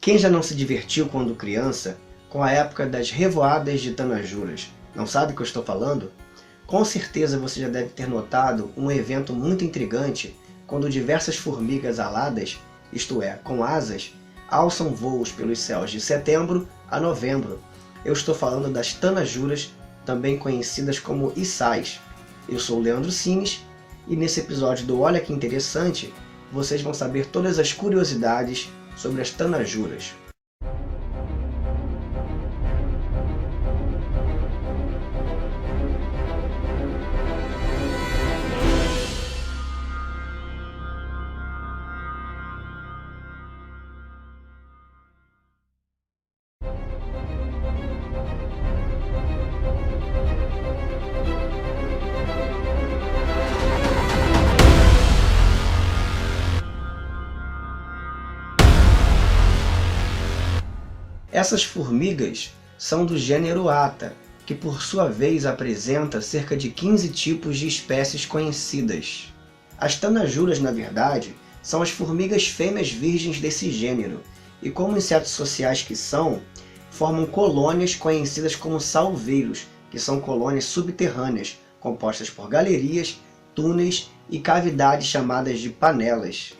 Quem já não se divertiu quando criança com a época das revoadas de tanajuras? Não sabe o que eu estou falando? Com certeza você já deve ter notado um evento muito intrigante quando diversas formigas aladas, isto é, com asas, alçam voos pelos céus de setembro a novembro. Eu estou falando das tanajuras, também conhecidas como içais. Eu sou o Leandro Simes e nesse episódio do Olha Que Interessante, vocês vão saber todas as curiosidades sobre as tanajuras. Essas formigas são do gênero Atta, que por sua vez apresenta cerca de 15 tipos de espécies conhecidas. As tanajuras, na verdade, são as formigas fêmeas virgens desse gênero, e como insetos sociais que são, formam colônias conhecidas como salveiros, que são colônias subterrâneas, compostas por galerias, túneis e cavidades chamadas de panelas.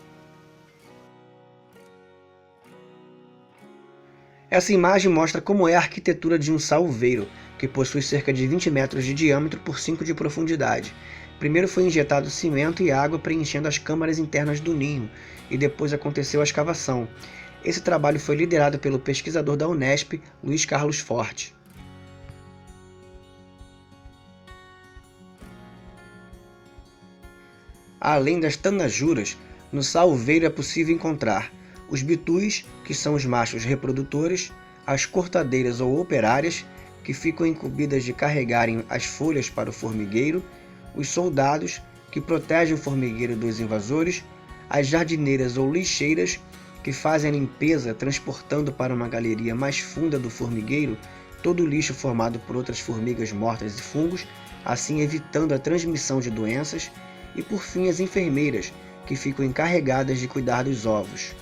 Essa imagem mostra como é a arquitetura de um salveiro, que possui cerca de 20 metros de diâmetro por 5 de profundidade. Primeiro foi injetado cimento e água preenchendo as câmaras internas do ninho, e depois aconteceu a escavação. Esse trabalho foi liderado pelo pesquisador da Unesp, Luiz Carlos Forte. Além das tanajuras, no salveiro é possível encontrar os bitus, que são os machos reprodutores, as cortadeiras ou operárias, que ficam incumbidas de carregarem as folhas para o formigueiro, os soldados, que protegem o formigueiro dos invasores, as jardineiras ou lixeiras, que fazem a limpeza transportando para uma galeria mais funda do formigueiro todo o lixo formado por outras formigas mortas e fungos, assim evitando a transmissão de doenças, e por fim as enfermeiras, que ficam encarregadas de cuidar dos ovos.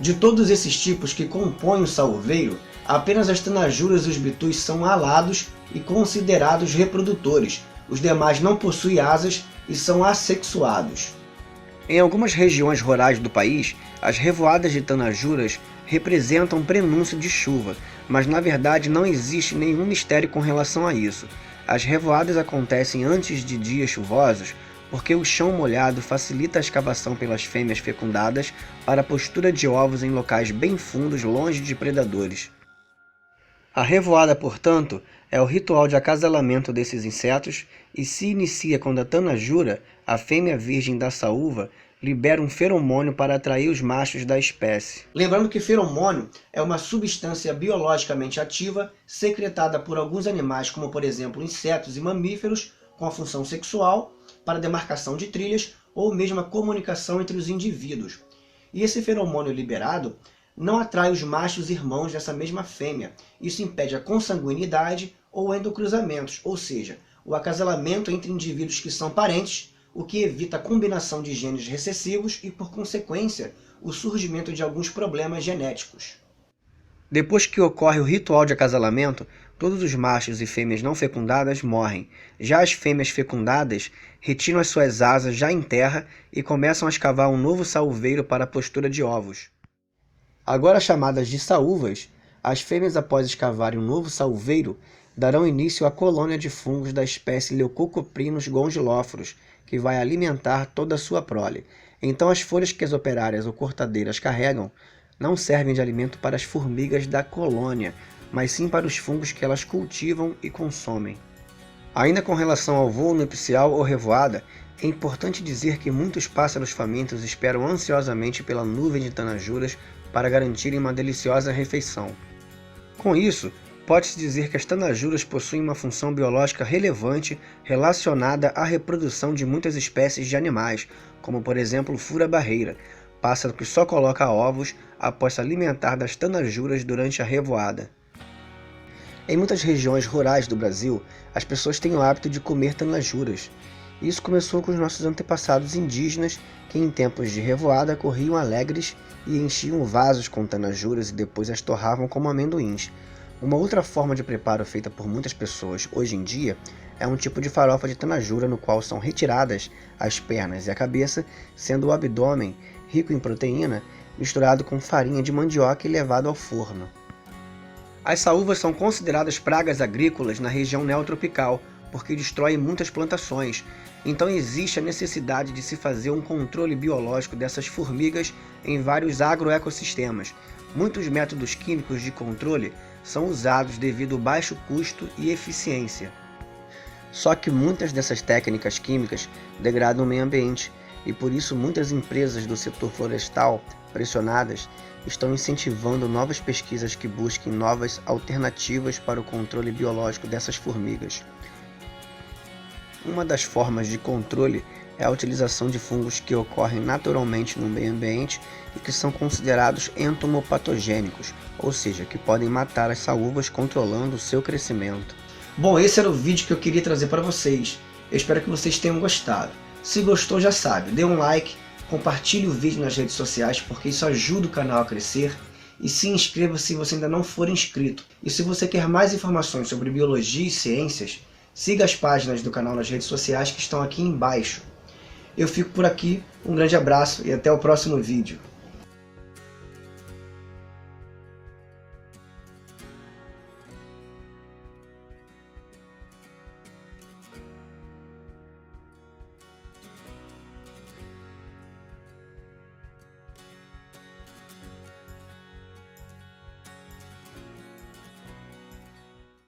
De todos esses tipos que compõem o salveiro, apenas as tanajuras e os bitus são alados e considerados reprodutores. Os demais não possuem asas e são assexuados. Em algumas regiões rurais do país, as revoadas de tanajuras representam um prenúncio de chuva, mas na verdade não existe nenhum mistério com relação a isso. As revoadas acontecem antes de dias chuvosos, porque o chão molhado facilita a escavação pelas fêmeas fecundadas para a postura de ovos em locais bem fundos, longe de predadores. A revoada, portanto, é o ritual de acasalamento desses insetos e se inicia quando a tanajura, a fêmea virgem da saúva, libera um feromônio para atrair os machos da espécie. Lembrando que feromônio é uma substância biologicamente ativa secretada por alguns animais, como por exemplo insetos e mamíferos, com a função sexual, para a demarcação de trilhas ou mesmo a comunicação entre os indivíduos. E esse feromônio liberado não atrai os machos irmãos dessa mesma fêmea. Isso impede a consanguinidade ou endocruzamentos, ou seja, o acasalamento entre indivíduos que são parentes, o que evita a combinação de genes recessivos e, por consequência, o surgimento de alguns problemas genéticos. Depois que ocorre o ritual de acasalamento, todos os machos e fêmeas não fecundadas morrem. Já as fêmeas fecundadas retiram as suas asas já em terra e começam a escavar um novo salveiro para a postura de ovos. Agora chamadas de saúvas, as fêmeas, após escavarem um novo salveiro, darão início à colônia de fungos da espécie Leucocoprinus gongylophoros, que vai alimentar toda a sua prole. Então as folhas que as operárias ou cortadeiras carregam não servem de alimento para as formigas da colônia, mas sim para os fungos que elas cultivam e consomem. Ainda com relação ao voo nupcial ou revoada, é importante dizer que muitos pássaros famintos esperam ansiosamente pela nuvem de tanajuras para garantirem uma deliciosa refeição. Com isso, pode-se dizer que as tanajuras possuem uma função biológica relevante relacionada à reprodução de muitas espécies de animais, como por exemplo o fura-barreira, pássaro que só coloca ovos após se alimentar das tanajuras durante a revoada. Em muitas regiões rurais do Brasil, as pessoas têm o hábito de comer tanajuras. Isso começou com os nossos antepassados indígenas, que em tempos de revoada corriam alegres e enchiam vasos com tanajuras e depois as torravam como amendoins. Uma outra forma de preparo feita por muitas pessoas hoje em dia é um tipo de farofa de tanajura no qual são retiradas as pernas e a cabeça, sendo o abdômen, rico em proteína, misturado com farinha de mandioca e levado ao forno. As saúvas são consideradas pragas agrícolas na região neotropical, porque destroem muitas plantações. Então existe a necessidade de se fazer um controle biológico dessas formigas em vários agroecossistemas. Muitos métodos químicos de controle são usados devido ao baixo custo e eficiência. Só que muitas dessas técnicas químicas degradam o meio ambiente, e por isso muitas empresas do setor florestal, pressionadas, estão incentivando novas pesquisas que busquem novas alternativas para o controle biológico dessas formigas. Uma das formas de controle é a utilização de fungos que ocorrem naturalmente no meio ambiente e que são considerados entomopatogênicos, ou seja, que podem matar as saúvas controlando o seu crescimento. Bom, esse era o vídeo que eu queria trazer para vocês. Eu espero que vocês tenham gostado. Se gostou, já sabe, dê um like, compartilhe o vídeo nas redes sociais porque isso ajuda o canal a crescer e se inscreva se você ainda não for inscrito. E se você quer mais informações sobre biologia e ciências, siga as páginas do canal nas redes sociais que estão aqui embaixo. Eu fico por aqui, um grande abraço e até o próximo vídeo.